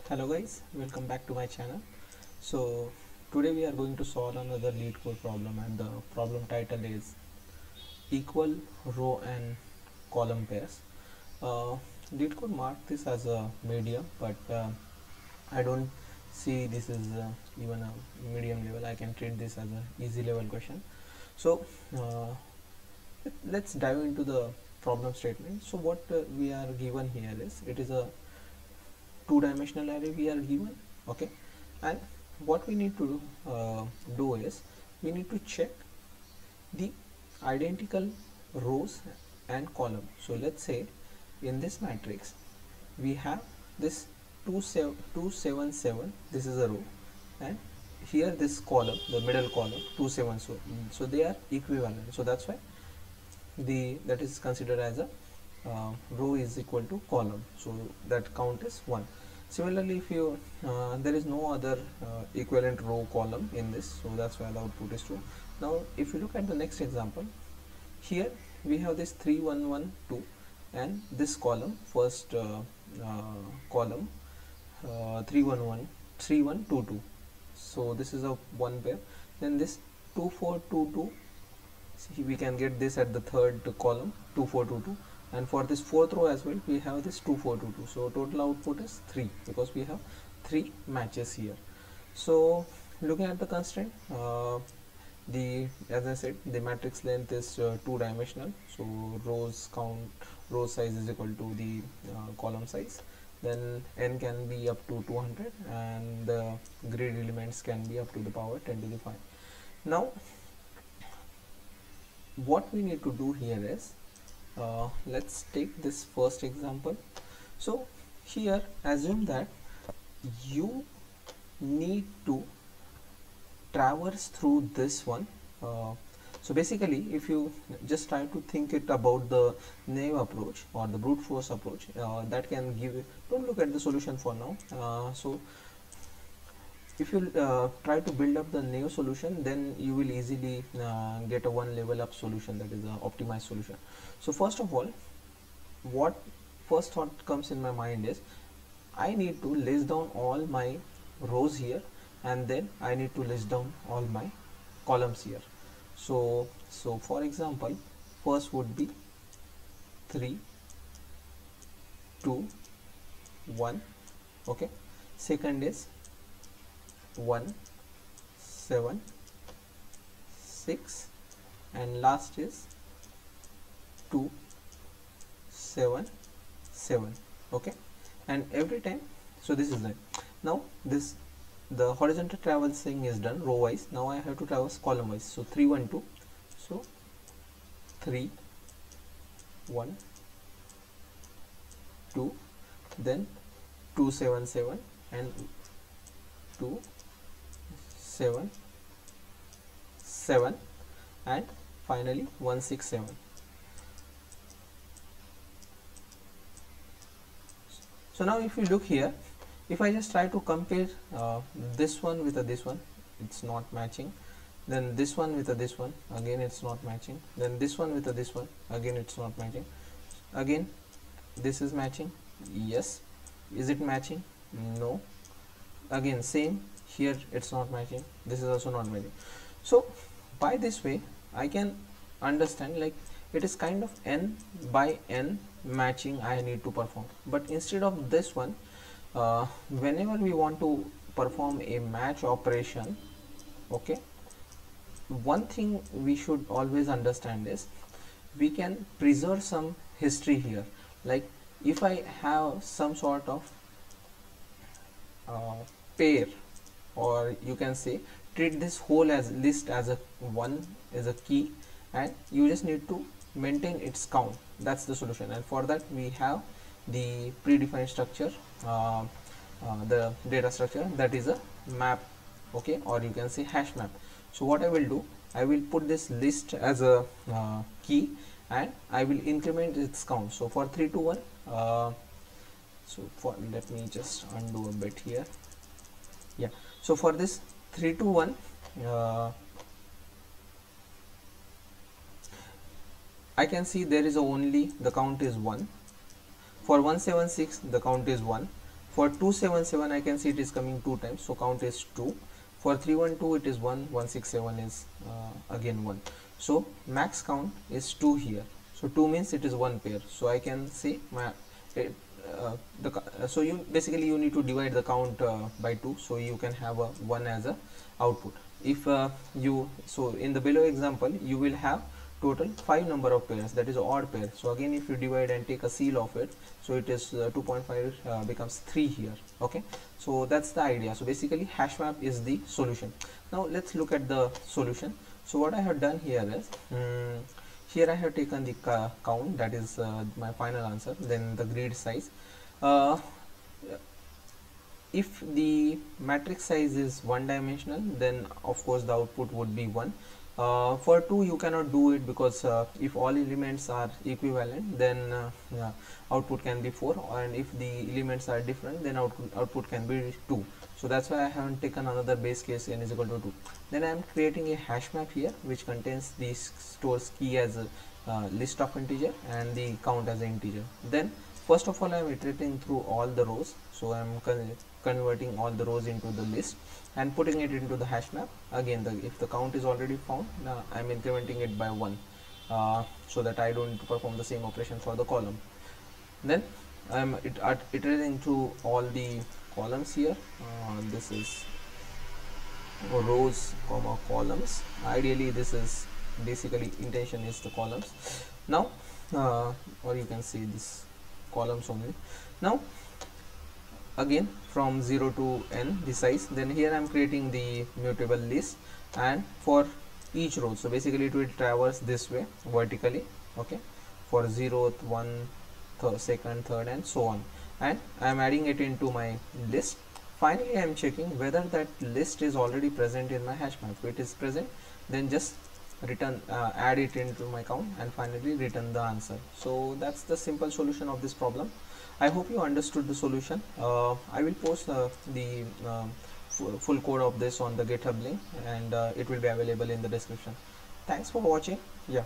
Hello guys, welcome back to my channel. So today we are going to solve another LeetCode problem, and the problem title is equal row and column pairs. LeetCode marked this as a medium, but I don't see this is even a medium level. I can treat this as an easy level question. So let's dive into the problem statement. So what we are given here is, it is a two-dimensional array we are given, okay, and what we need to do is we need to check the identical rows and column. So let's say in this matrix we have this 277, this is a row, and here this column, the middle column 27, so they are equivalent. So that's why that is considered as a row is equal to column, so that count is 1. Similarly, if you there is no other equivalent row column in this, so that's why the output is true. Now if you look at the next example, here we have this 3112 and this column, first column 311 3122, so this is a one pair. Then this 2422, see, we can get this at the third column 2422, and for this fourth row as well we have this 2422. So total output is 3 because we have 3 matches here. So looking at the constraint, as I said, the matrix length is two-dimensional, so row size is equal to the column size. Then n can be up to 200 and the grid elements can be up to the power 10 to the 5. Now what we need to do here is, let's take this first example. So here assume that you need to traverse through this one. So basically, if you just try to think it about the naive approach or the brute force approach, that can give you, don't look at the solution for now. So if you try to build up the naive solution, then you will easily get a one level up solution, that is an optimized solution. So first of all, what first thought comes in my mind is, I need to list down all my rows here, and then I need to list down all my columns here. So for example, first would be 3 2 1, okay. Second is 1 7 6, and last is 2 7 7, okay. And every time, so this is that. Now the horizontal traversing is done row wise. Now I have to traverse column wise. So 3 1 2, so 3 1 2, then 2 7 7 and 2 7 7, and finally 1 6 7. So now if you look here, if I just try to compare this one with this one, it's not matching. Then this one with this one, again it's not matching. Then this one with this one, again it's not matching. Again this is matching, yes. Is it matching? No. Again same, here it's not matching, this is also not matching. So by this way I can understand, like, it is kind of n by n matching I need to perform. But instead of this one, whenever we want to perform a match operation, okay, one thing we should always understand is, we can preserve some history here. Like if I have some sort of pair, or you can say treat this whole as list as a one is a key, and you just need to maintain its count. That's the solution, and for that we have the predefined structure, the data structure, that is a map, okay, or you can say hash map. So what I will do, I will put this list as a key, and I will increment its count. So for 3 to 1, let me just undo a bit here. Yeah, so for this 3 to 1, I can see there is only the count is 1. For 176 the count is 1, For 277 I can see it is coming 2 times, so count is 2. For 312 it is 1, 167 is again 1. So max count is 2 here. So 2 means it is 1 pair. So I can say my so you basically you need to divide the count by 2, so you can have a 1 as a output. If so in the below example you will have total 5 number of pairs, that is odd pair. So again if you divide and take a seal of it, so it is 2.5 becomes 3 here. Okay, so that's the idea. So basically HashMap is the solution. Now let's look at the solution. So what I have done here is here I have taken the count, that is my final answer, then the grid size. If the matrix size is one dimensional, then of course the output would be 1. For 2 you cannot do it, because if all elements are equivalent, then output can be 4, and if the elements are different, then output can be 2. So that's why I haven't taken another base case n is equal to 2. Then I am creating a hash map here which contains the stores key as a list of integer and the count as an integer. Then first of all I am iterating through all the rows, so I am converting all the rows into the list and putting it into the hash map. Again, if the count is already found, I am incrementing it by 1, so that I don't need to perform the same operation for the column. Then I am iterating through all the columns here. This is rows comma columns. Ideally this is basically intention is the columns. Now or you can see this columns only. Now again from 0 to n the size, then here I am creating the mutable list, and for each row, so basically it will traverse this way vertically. Okay, for 0th, 1, 2nd, 3rd and so on, and I am adding it into my list. Finally I am checking whether that list is already present in my hash map. If it is present, then just return add it into my count and finally return the answer. So that's the simple solution of this problem. I hope you understood the solution. I will post the full code of this on the GitHub link, and it will be available in the description. Thanks for watching. Yeah.